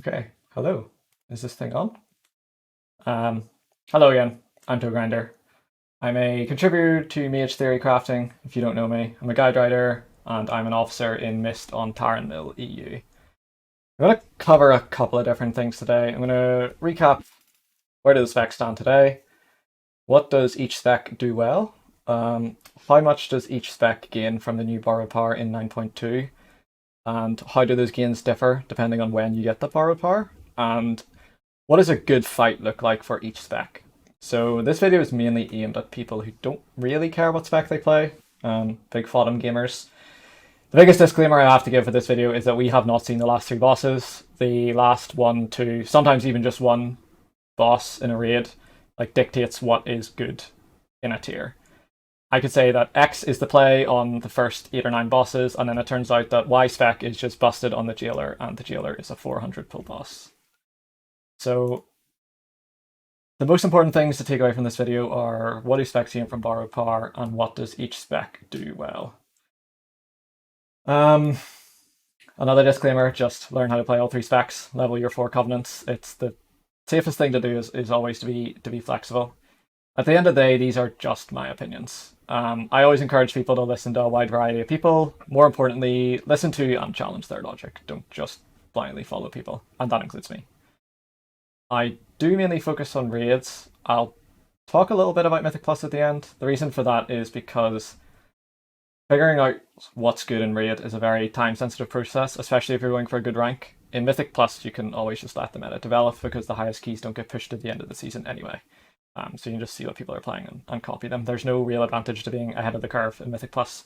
Okay, hello. Is this thing on? Um, Hello again. I'm Toe Grinder. I'm a contributor to Mage Theory Crafting. If you don't know me, I'm a guide writer and I'm an officer in Mist on Tarren Mill EU. I'm going to cover a couple of different things today. I'm going to recap where do the specs stand today, what does each spec do well, how much does each spec gain from the new borrowed power in 9.2, and how do those gains differ depending on when you get the borrowed power, and what does a good fight look like for each spec? So this video is mainly aimed at people who don't really care what spec they play, big fodom gamers. The biggest disclaimer I have to give for this video is that we have not seen the last three bosses. The last one, two, sometimes even just one boss in a raid dictates what is good in a tier. I could say that X is the play on the first 8 or 9 bosses, and then it turns out that Y spec is just busted on the Jailer, and the Jailer is a 400 pull boss. So the most important things to take away from this video are what do specs gain from borrowed power and what does each spec do well. Another disclaimer, just learn how to play all 3 specs, level your 4 covenants. It's the safest thing to do is always to be flexible. At the end of the day, these are just my opinions. I always encourage people to listen to a wide variety of people. More importantly, listen to and challenge their logic. Don't just blindly follow people, and that includes me. I do mainly focus on raids. I'll talk a little bit about Mythic Plus at the end. The reason for that is because figuring out what's good in raid is a very time-sensitive process, especially if you're going for a good rank. In Mythic Plus, you can always just let the meta develop because the highest keys don't get pushed to the end of the season anyway. So you can just see what people are playing and copy them. There's no real advantage to being ahead of the curve in Mythic Plus.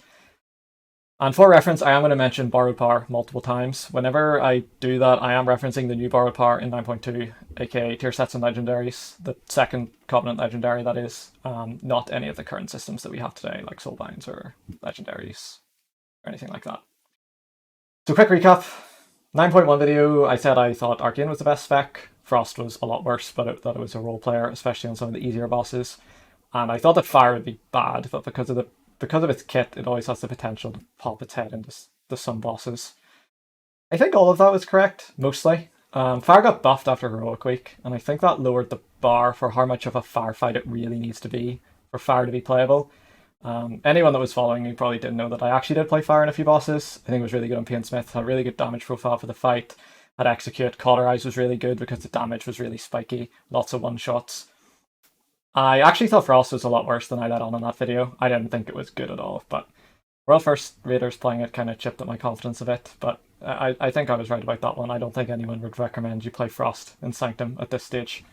And for reference, I am going to mention borrowed power multiple times. Whenever I do that, I am referencing the new borrowed power in 9.2, aka tier sets and legendaries, the second Covenant legendary, that is, not any of the current systems that we have today, like soulbinds or legendaries or anything like that. So quick recap. 9.1 video, I said I thought Arcane was the best spec. Frost was a lot worse, but that it was a role player, especially on some of the easier bosses. And I thought that Fire would be bad, but because of its kit, it always has the potential to pop its head into some bosses. I think all of that was correct, mostly. Fire got buffed after Heroic Week, and I think that lowered the bar for how much of a firefight it really needs to be for Fire to be playable. Anyone that was following me probably didn't know that I actually did play Fire in a few bosses. I think it was really good on Smith, had a really good damage profile for the fight. Had Execute, Cauterize was really good because the damage was really spiky, lots of one-shots. I actually thought Frost was a lot worse than I let on in that video. I didn't think it was good at all, but World First Raiders playing it kind of chipped at my confidence a bit, but I think I was right about that one. I don't think anyone would recommend you play Frost in Sanctum at this stage.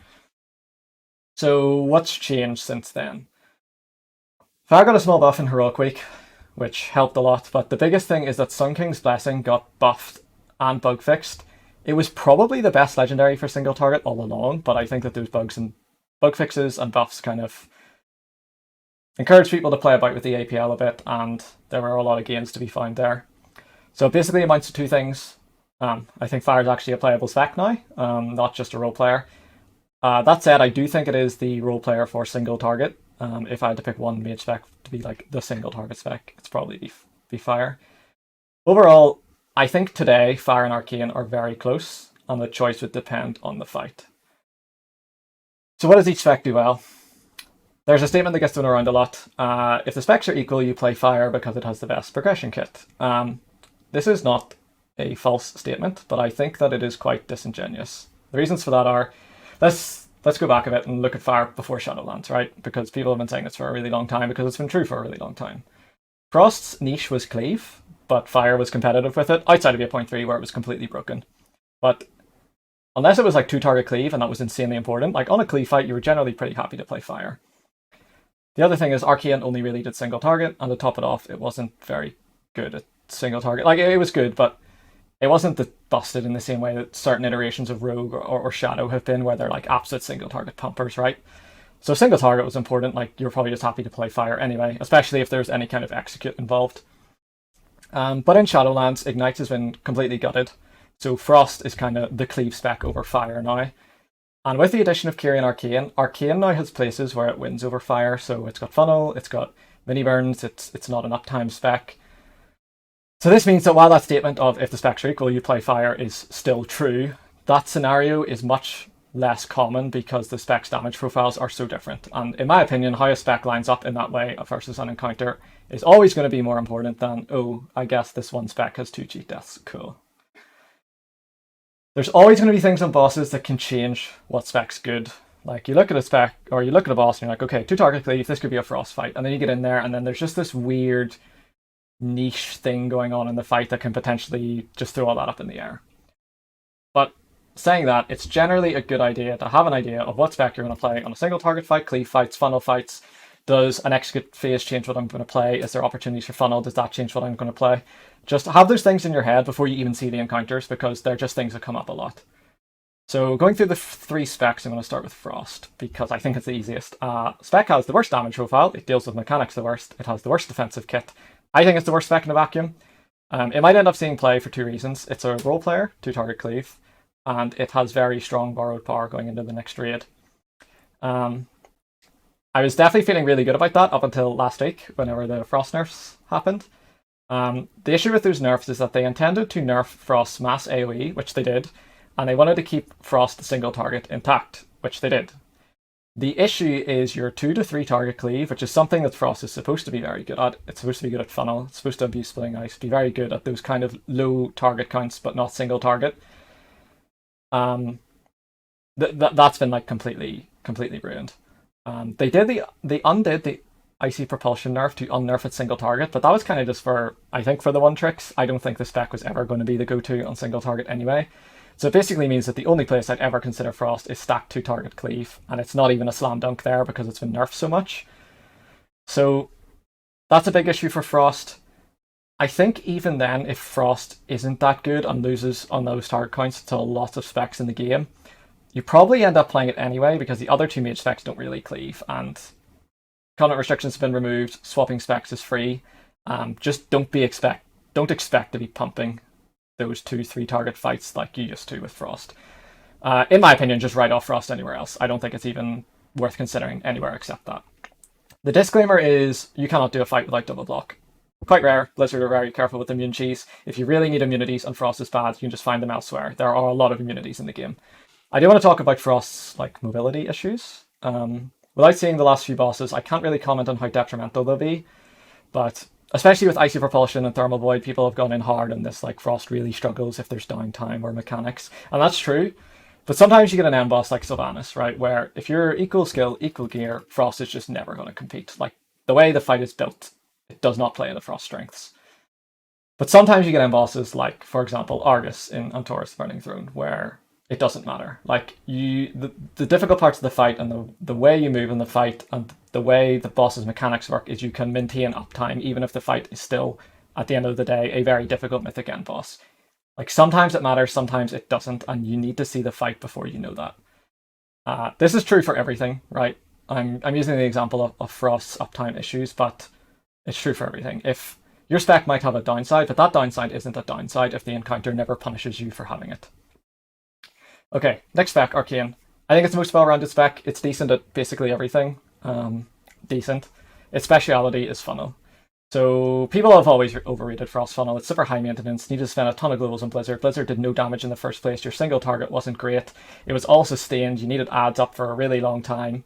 So what's changed since then? Fire got a small buff in Heroic Week, which helped a lot, but the biggest thing is that Sun King's Blessing got buffed and bug fixed. It was probably the best legendary for single target all along, but I think that those bug fixes and buffs kind of encourage people to play about with the APL a bit, and there were a lot of gains to be found there. So basically it amounts to 2 things. I think Fire is actually a playable spec now, not just a role player. That said, I do think it is the role player for single target. If I had to pick one mage spec to be like the single target spec, it's probably be Fire. Overall, I think today Fire and Arcane are very close, and the choice would depend on the fight. So what does each spec do well? There's a statement that gets thrown around a lot. If the specs are equal, you play Fire because it has the best progression kit. This is not a false statement, but I think that it is quite disingenuous. The reasons for that are, let's go back a bit and look at Fire before Shadowlands, right? Because people have been saying this for a really long time, because it's been true for a really long time. Frost's niche was Cleave, but Fire was competitive with it, outside of 8.3 where it was completely broken. But unless it was like 2-target Cleave, and that was insanely important, like on a Cleave fight, you were generally pretty happy to play Fire. The other thing is Arcane only really did single target, and to top it off, it wasn't very good at single target. Like, it was good, but it wasn't busted in the same way that certain iterations of Rogue or Shadow have been, where they're like absolute single target pumpers, right? So single target was important, like you're probably just happy to play Fire anyway, especially if there's any kind of execute involved. But in Shadowlands, Ignite has been completely gutted. So Frost is kind of the Cleave spec over Fire now. And with the addition of Kyrian Arcane now has places where it wins over Fire. So it's got Funnel, it's got mini burns, it's not an uptime spec. So this means that while that statement of if the specs are equal, you play Fire is still true, that scenario is much less common because the spec's damage profiles are so different. And in my opinion, how a spec lines up in that way versus an encounter is always going to be more important than, oh, I guess this one spec has 2 cheat deaths. Cool. There's always going to be things on bosses that can change what spec's good. Like, you look at a spec, or you look at a boss and you're like, okay, 2 target cleave, this could be a frost fight. And then you get in there and then there's just this weird niche thing going on in the fight that can potentially just throw all that up in the air. But saying that, it's generally a good idea to have an idea of what spec you're going to play on a single target fight, cleave fights, funnel fights. Does an execute phase change what I'm going to play? Is there opportunities for funnel? Does that change what I'm going to play? Just have those things in your head before you even see the encounters, because they're just things that come up a lot. So going through the 3 specs, I'm going to start with Frost, because I think it's the easiest. Spec has the worst damage profile. It deals with mechanics the worst. It has the worst defensive kit. I think it's the worst spec in a vacuum. It might end up seeing play for 2 reasons. It's a role player, 2 target cleave, and it has very strong borrowed power going into the next raid. I was definitely feeling really good about that up until last week, whenever the Frost nerfs happened. The issue with those nerfs is that they intended to nerf Frost's mass AoE, which they did, and they wanted to keep Frost's single target intact, which they did. The issue is your 2 to 3 target cleave, which is something that Frost is supposed to be very good at. It's supposed to be good at funnel, it's supposed to abuse splitting ice, be very good at those kind of low target counts, but not single target. That's been like completely ruined. They undid the icy propulsion nerf to unnerf its single target, but that was kind of just for, I think, for the one tricks. I don't think the spec was ever going to be the go-to on single target anyway. So it basically means that the only place I'd ever consider Frost is stacked 2 target cleave, and it's not even a slam dunk there because it's been nerfed so much. So that's a big issue for Frost. I think even then, if Frost isn't that good and loses on those target counts to lots of specs in the game, you probably end up playing it anyway because the other 2 mage specs don't really cleave, and covenant restrictions have been removed. Swapping specs is free. Just don't expect to be pumping those 2-3 target fights like you used to with Frost. In my opinion, just write off Frost anywhere else. I don't think it's even worth considering anywhere except that. The disclaimer is you cannot do a fight without double block. Quite rare. Blizzard are very careful with immune cheese. If you really need immunities and Frost is bad, you can just find them elsewhere. There are a lot of immunities in the game. I do want to talk about Frost's mobility issues. Without seeing the last few bosses, I can't really comment on how detrimental they'll be, but especially with Icy Propulsion and Thermal Void, people have gone in hard on this, Frost really struggles if there's downtime or mechanics, and that's true, but sometimes you get an end boss like Sylvanas, right, where if you're equal skill, equal gear, Frost is just never going to compete. The way the fight is built, it does not play the Frost strengths. But sometimes you get end bosses like, for example, Argus in Antorus Burning Throne, where it doesn't matter. The difficult parts of the fight and the way you move in the fight and the way the boss's mechanics work is you can maintain uptime even if the fight is still, at the end of the day, a very difficult mythic end boss. Sometimes it matters, sometimes it doesn't, and you need to see the fight before you know that. This is true for everything, right? I'm using the example of Frost's uptime issues, but it's true for everything. If your spec might have a downside, but that downside isn't a downside if the encounter never punishes you for having it. Okay, next spec, Arcane. I think it's the most well-rounded spec. It's decent at basically everything. Decent. Its speciality is funnel. So people have always overrated Frost funnel. It's super high maintenance. Needed to spend a ton of globals on Blizzard. Blizzard did no damage in the first place. Your single target wasn't great. It was all sustained. You needed ads up for a really long time.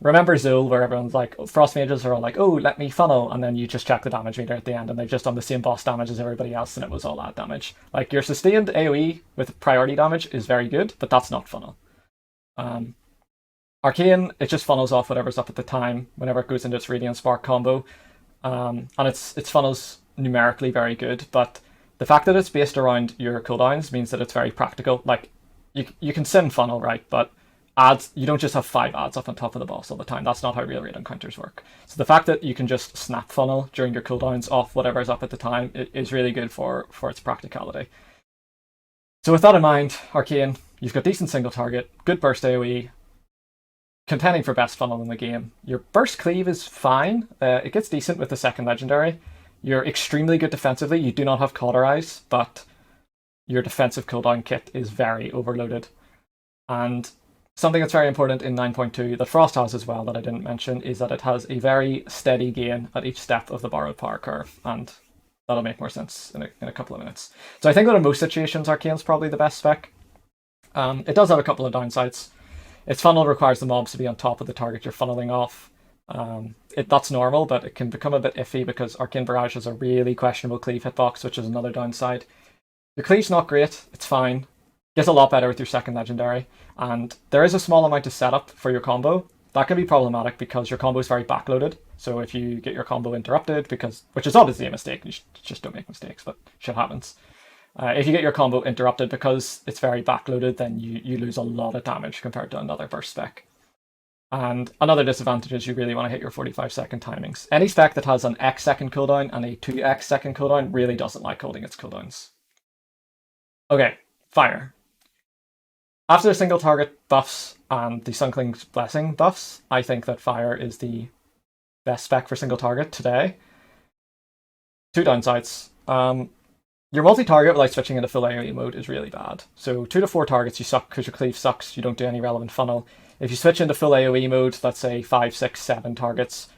Remember Zul, where everyone's like, Frost mages are all like, oh, let me funnel, and then you just check the damage meter at the end, and they've just done the same boss damage as everybody else, and it was all ad damage. Your sustained AoE with priority damage is very good, but that's not funnel. Arcane, it just funnels off whatever's up at the time, whenever it goes into its Radiant Spark combo, and its funnel's numerically very good, but the fact that it's based around your cooldowns means that it's very practical. You can sim funnel, right, but ads, you don't just have 5 ads up on top of the boss all the time. That's not how real raid encounters work. So the fact that you can just snap funnel during your cooldowns off whatever's up at the time is really good for its practicality. So with that in mind, Arcane, you've got decent single target, good burst AoE, contending for best funnel in the game. Your burst cleave is fine. It gets decent with the second legendary. You're extremely good defensively. You do not have Cauterize, but your defensive cooldown kit is very overloaded. And something that's very important in 9.2 that Frost has as well that I didn't mention is that it has a very steady gain at each step of the borrowed power curve. And That'll make more sense in a couple of minutes. So I think that in most situations, Arcane's probably the best spec. It does have a couple of downsides. Its funnel requires the mobs to be on top of the target you're funneling off. That's normal, but it can become a bit iffy because Arcane Barrage has a really questionable cleave hitbox, which is another downside. The cleave's not great, it's fine. Gets a lot better with your second legendary, and there is a small amount of setup for your combo. That can be problematic because your combo is very backloaded. So if you get your combo interrupted, which is obviously a mistake, you just don't make mistakes, but shit happens. If you get your combo interrupted because it's very backloaded, then you lose a lot of damage compared to another burst spec. And another disadvantage is you really want to hit your 45-second timings. Any spec that has an X second cooldown and a 2X second cooldown really doesn't like holding its cooldowns. Okay, Fire. After the single target buffs and the Sunkling's Blessing buffs, I think that Fire is the best spec for single target today. Two downsides. Your multi-target without switching into full AoE mode is really bad. So 2 to 4 targets you suck because your cleave sucks, you don't do any relevant funnel. If you switch into full AoE mode, let's say 5, 6, 7 targets,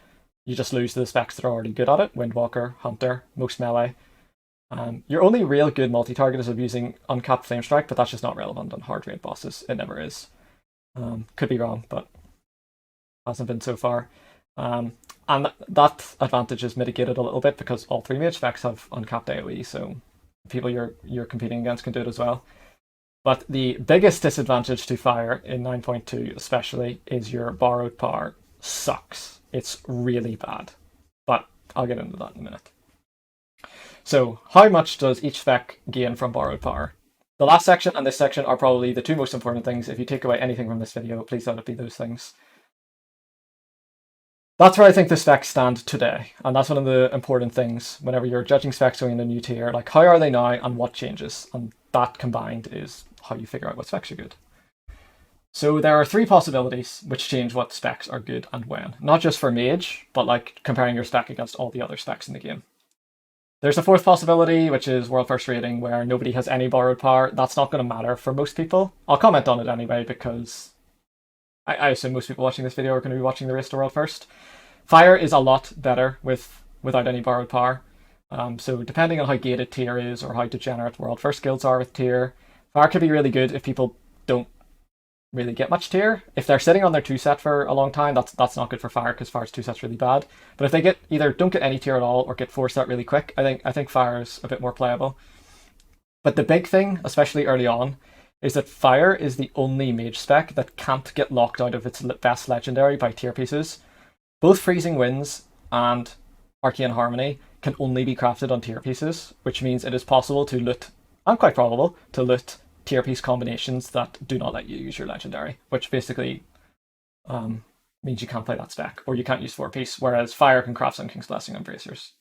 you just lose to the specs that are already good at it. Windwalker, Hunter, most melee. Your only real good multi-target is using uncapped Flame Strike, but that's just not relevant on hard raid bosses. It never is. Could be wrong, but hasn't been so far. And that advantage is mitigated a little bit because all 3 mage specs have uncapped AoE, so people you're competing against can do it as well. But the biggest disadvantage to Fire in 9.2 especially is your borrowed power sucks. It's really bad. But I'll get into that in a minute. So how much does each spec gain from borrowed power? The last section and this section are probably the two most important things. If you take away anything from this video, please let it be those things. That's where I think the specs stand today, and that's one of the important things whenever you're judging specs going in a new tier, like how are they now and what changes, and that combined is how you figure out what specs are good. So there are 3 possibilities which change what specs are good and when, not just for Mage, but like comparing your spec against all the other specs in the game. There's a 4th possibility, which is World First Rating, where nobody has any borrowed power. That's not going to matter for most people. I'll comment on it anyway because I assume most people watching this video are going to be watching the race to World First. Fire is a lot better without any borrowed power. So depending on how gated tier is or how degenerate World First guilds are with tier, Fire could be really good if people don't really get much tier. If they're sitting on their 2-set for a long time, that's not good for Fire because Fire's 2-set's really bad. But if they either don't get any tier at all or get 4-set really quick, I think Fire's a bit more playable. But the big thing, especially early on, is that Fire is the only mage spec that can't get locked out of its best legendary by tier pieces. Both Freezing Winds and Arcane Harmony can only be crafted on tier pieces, which means it is possible to loot, and quite probable, to loot tier piece combinations that do not let you use your legendary, which basically means you can't play that spec, or you can't use 4-piece, whereas Fire can craft Sun King's Blessing and Bracers.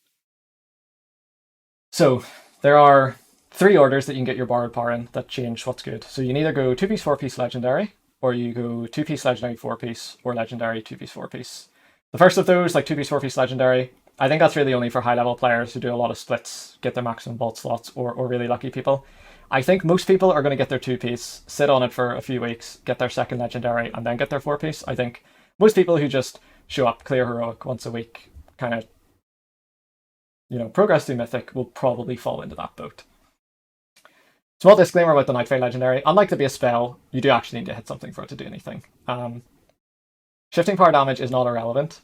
So there are 3 orders that you can get your borrowed power in that change what's good. So you can either go 2-piece 4-piece legendary, or you go 2-piece legendary 4-piece, or legendary 2-piece 4-piece. The first of those, like 2-piece 4-piece legendary, I think that's really only for high-level players who do a lot of splits, get their maximum vault slots, or really lucky people. I think most people are going to get their 2-piece, sit on it for a few weeks, get their second legendary, and then get their 4-piece. I think most people who just show up, clear heroic once a week, kind of, progress through Mythic will probably fall into that boat. Small disclaimer about the Nightfall legendary. Unlike the base spell, you do actually need to hit something for it to do anything. Shifting power damage is not irrelevant,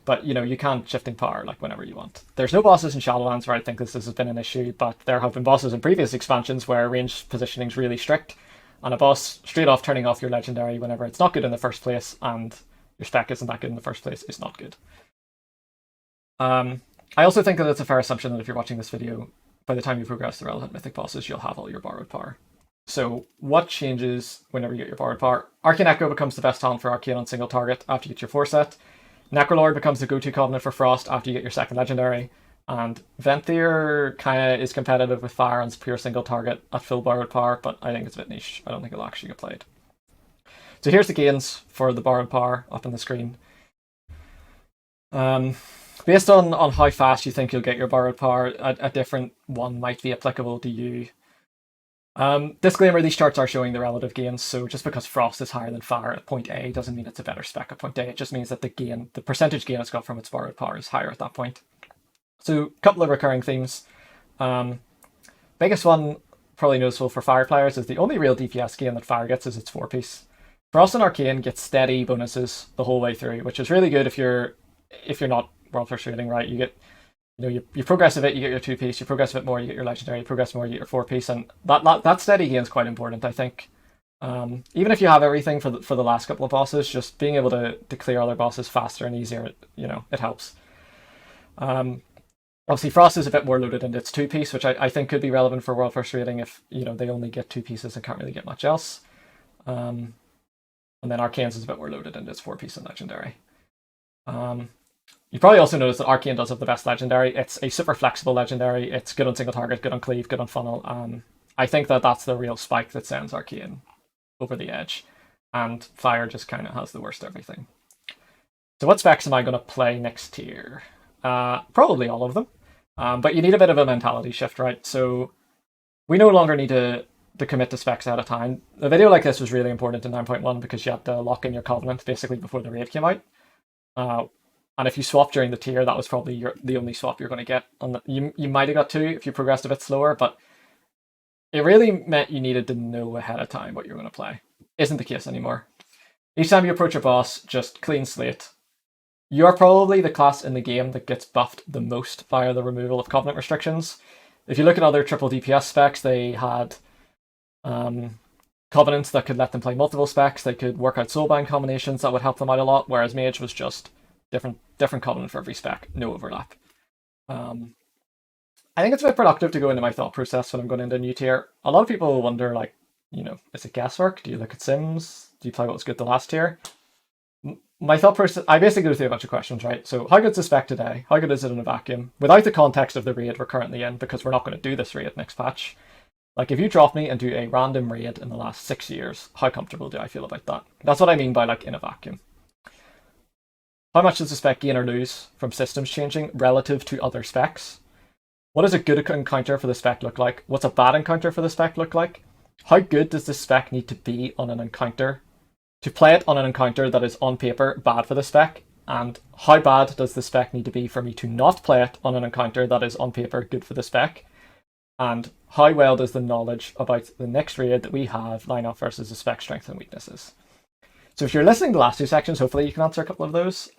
but you can shifting power like whenever you want. There's no bosses in Shadowlands where I think this has been an issue, but there have been bosses in previous expansions where range positioning is really strict, and a boss straight off turning off your legendary whenever it's not good in the first place and your spec isn't that good in the first place is not good. I also think that it's a fair assumption that if you're watching this video, by the time you progress the relevant mythic bosses, you'll have all your borrowed power. So what changes whenever you get your borrowed power? Arcane Echo becomes the best talent for Arcane on single target after you get your 4-set. Necrolord becomes the go-to covenant for Frost after you get your second legendary. And Venthyr kind of is competitive with Fire on pure single target at full borrowed power, but I think it's a bit niche. I don't think it'll actually get played. So here's the gains for the borrowed power up on the screen. Based on how fast you think you'll get your borrowed power, a different one might be applicable to you. Disclaimer, these charts are showing the relative gains, so just because Frost is higher than Fire at point A doesn't mean it's a better spec at point A. It just means that the percentage gain it's got from its borrowed power is higher at that point. So a couple of recurring themes. Biggest one, probably noticeable for Fire players, is the only real DPS gain that Fire gets is its 4-piece. Frost and Arcane get steady bonuses the whole way through, which is really good if you're not World First Rating, right? You get you progress a bit, you get your 2-piece, you progress a bit more, you get your legendary, you progress more, you get your 4-piece, and that steady gain is quite important, I think. Even if you have everything for the last couple of bosses, just being able to clear other bosses faster and easier, it helps. Obviously, Frost is a bit more loaded into its 2-piece, which I think could be relevant for World First Rating if they only get 2 pieces and can't really get much else. And then Arcane's is a bit more loaded into its 4-piece and legendary. You probably also noticed that Arcane does have the best legendary. It's a super flexible legendary. It's good on single target, good on cleave, good on funnel. I think that's the real spike that sends Arcane over the edge. And Fire just kind of has the worst everything. So what specs am I going to play next tier? Probably all of them. But you need a bit of a mentality shift, right? So we no longer need to commit to specs at a time. A video like this was really important in 9.1 because you had to lock in your covenant basically before the raid came out. And if you swap during the tier, that was probably the only swap you're going to get. You might have got 2 if you progressed a bit slower, but it really meant you needed to know ahead of time what you're going to play. Isn't the case anymore. Each time you approach a boss, just clean slate. You're probably the class in the game that gets buffed the most via the removal of covenant restrictions. If you look at other triple DPS specs, they had covenants that could let them play multiple specs. They could work out soulbind combinations that would help them out a lot, whereas Mage was just different covenant for every spec, no overlap. I think it's a bit productive to go into my thought process when I'm going into a new tier. A lot of people wonder, like, is it guesswork? Do you look at sims? Do you play what was good the last tier? My thought process, I basically go through a bunch of questions, right? So how good's the spec today? How good is it in a vacuum? Without the context of the raid we're currently in, because we're not going to do this raid next patch. Like, if you drop me and do a random raid in the last 6 years, how comfortable do I feel about that? That's what I mean by, like, in a vacuum. How much does the spec gain or lose from systems changing relative to other specs? What does a good encounter for the spec look like? What's a bad encounter for the spec look like? How good does the spec need to be on an encounter to play it on an encounter that is on paper bad for the spec? And how bad does the spec need to be for me to not play it on an encounter that is on paper good for the spec? And how well does the knowledge about the next raid that we have line up versus the spec strengths and weaknesses? So if you're listening to the last 2 sections, hopefully you can answer a couple of those.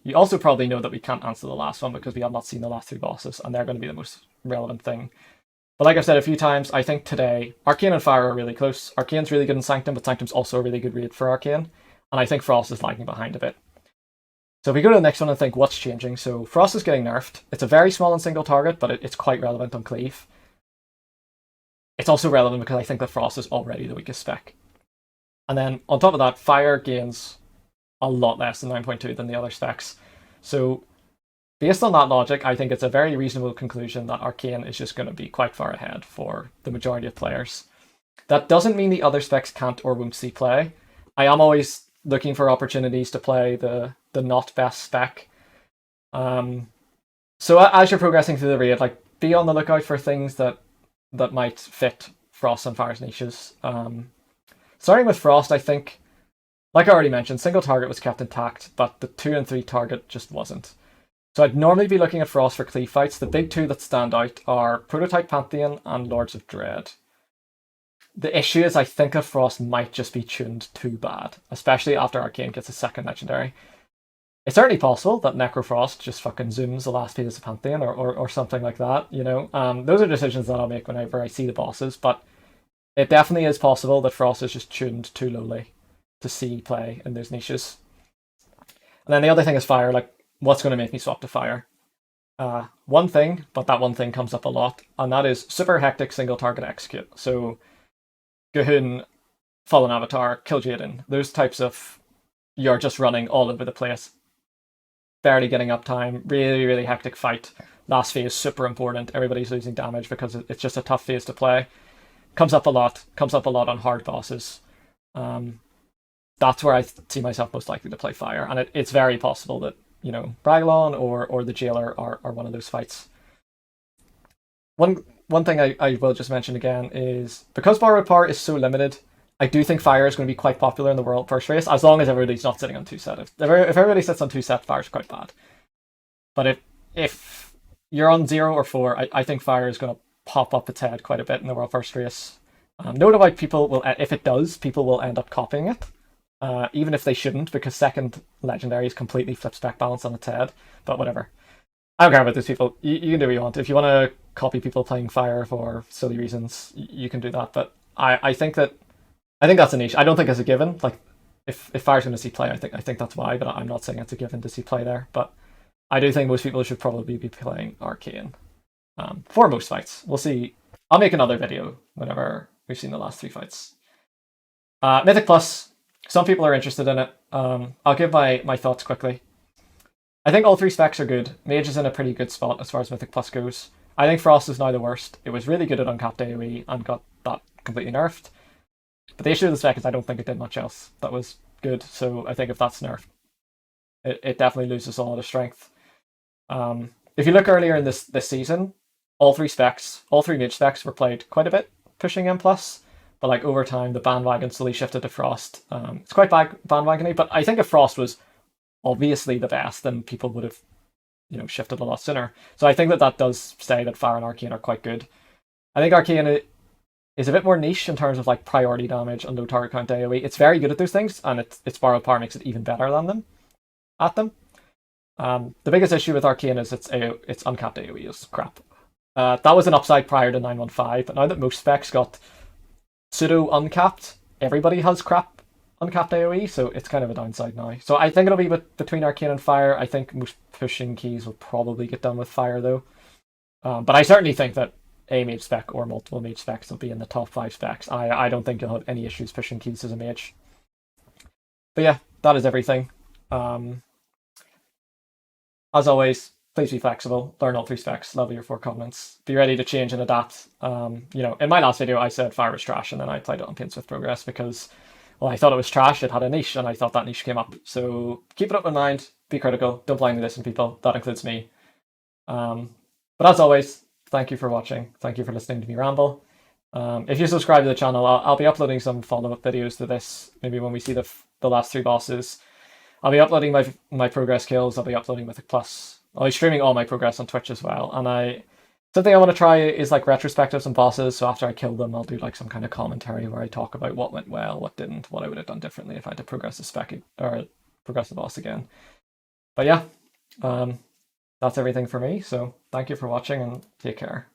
You also probably know that we can't answer the last one because we have not seen the last 3 bosses, and they're going to be the most relevant thing. But like I've said a few times, I think today, Arcane and Fire are really close. Arcane's really good in Sanctum, but Sanctum's also a really good raid for Arcane. And I think Frost is lagging behind a bit. So if we go to the next one and think what's changing, so Frost is getting nerfed. It's a very small and single target, but it's quite relevant on Cleave. It's also relevant because I think that Frost is already the weakest spec. And then on top of that, Fire gains a lot less than 9.2 than the other specs. So based on that logic, I think it's a very reasonable conclusion that Arcane is just going to be quite far ahead for the majority of players. That doesn't mean the other specs can't or won't see play. I am always looking for opportunities to play the not best spec. So as you're progressing through the raid, like, be on the lookout for things that might fit Frost and Fire's niches. Starting with Frost, I think, like I already mentioned, single target was kept intact, but the 2 and 3 target just wasn't. So I'd normally be looking at Frost for cleave fights. The big 2 that stand out are Prototype Pantheon and Lords of Dread. The issue is I think that Frost might just be tuned too bad, especially after Arcane gets a second legendary. It's certainly possible that Necrofrost just fucking zooms the last phase of Pantheon or something like that, Those are decisions that I'll make whenever I see the bosses, but it definitely is possible that Frost is just tuned too lowly to see play in those niches. And then the other thing is Fire, like, what's going to make me swap to Fire? One thing, but that one thing comes up a lot, and that is super hectic single target execute. So Gahun, Fallen Avatar, Kil'jaeden, those types of, you're just running all over the place, barely getting uptime, really, really hectic fight. Last phase, super important. Everybody's losing damage because it's just a tough phase to play. Comes up a lot on hard bosses. That's where I see myself most likely to play Fire, and it's very possible that Bragalon or the Jailer are one of those fights. One thing I will just mention again is because borrowed power is so limited, I do think Fire is going to be quite popular in the World First Race as long as everybody's not sitting on 2 set. If everybody sits on 2 set, Fire's quite bad. But if you're on 0 or 4, I think fire is going to pop up its head quite a bit in the world first race. No doubt people will, if it does, people will end up copying it. Even if they shouldn't, because second legendary is completely flips spec balance on its head. But whatever. I don't care about those people. You can do what you want. If you want to copy people playing fire for silly reasons, you can do that. But I think that's a niche. I don't think it's a given. Like if fire's going to see play, I think that's why. But I'm not saying it's a given to see play there. But I do think most people should probably be playing Arcane for most fights. We'll see. I'll make another video whenever we've seen the last 3 fights. Mythic Plus. Some people are interested in it. I'll give my thoughts quickly. I think all 3 specs are good. Mage is in a pretty good spot as far as Mythic Plus goes. I think Frost is now the worst. It was really good at uncapped AoE and got that completely nerfed. But the issue with the spec is I don't think it did much else that was good. So I think if that's nerfed, it definitely loses a lot of strength. If you look earlier in this season, all 3 mage specs were played quite a bit, pushing M+. But like over time, the bandwagon slowly shifted to Frost. It's quite bandwagony, but I think if Frost was obviously the best, then people would have, shifted a lot sooner. So I think that does say that Fire and Arcane are quite good. I think Arcane is a bit more niche in terms of like priority damage and low target count AoE. It's very good at those things, and its borrowed power makes it even better than them. The biggest issue with Arcane is its uncapped AoE is crap. That was an upside prior to 915, but now that most specs got pseudo uncapped, everybody has crap uncapped AoE, so it's kind of a downside now. So I think it'll be between Arcane and Fire. I think most pushing keys will probably get done with Fire though. But I certainly think that a mage spec or multiple mage specs will be in the top 5 specs. I don't think you'll have any issues pushing keys as a mage. But yeah, that is everything. As always, please be flexible, learn all 3 specs, level your 4 covenants, be ready to change and adapt. In my last video I said Fire was trash, and then I played it on Paints with Progress because, well, I thought it was trash, it had a niche, and I thought that niche came up. So keep it up in mind, be critical, don't blindly listen to people, that includes me. But as always, thank you for watching, thank you for listening to me ramble. If you subscribe to the channel, I'll be uploading some follow-up videos to this, maybe when we see the last 3 bosses. I'll be uploading my progress kills, I'll be uploading Mythic Plus. I'll be streaming all my progress on Twitch as well. And something I want to try is like retrospectives on bosses. So after I kill them, I'll do like some kind of commentary where I talk about what went well, what didn't, what I would have done differently if I had to progress the spec or progress the boss again. But yeah, that's everything for me. So thank you for watching and take care.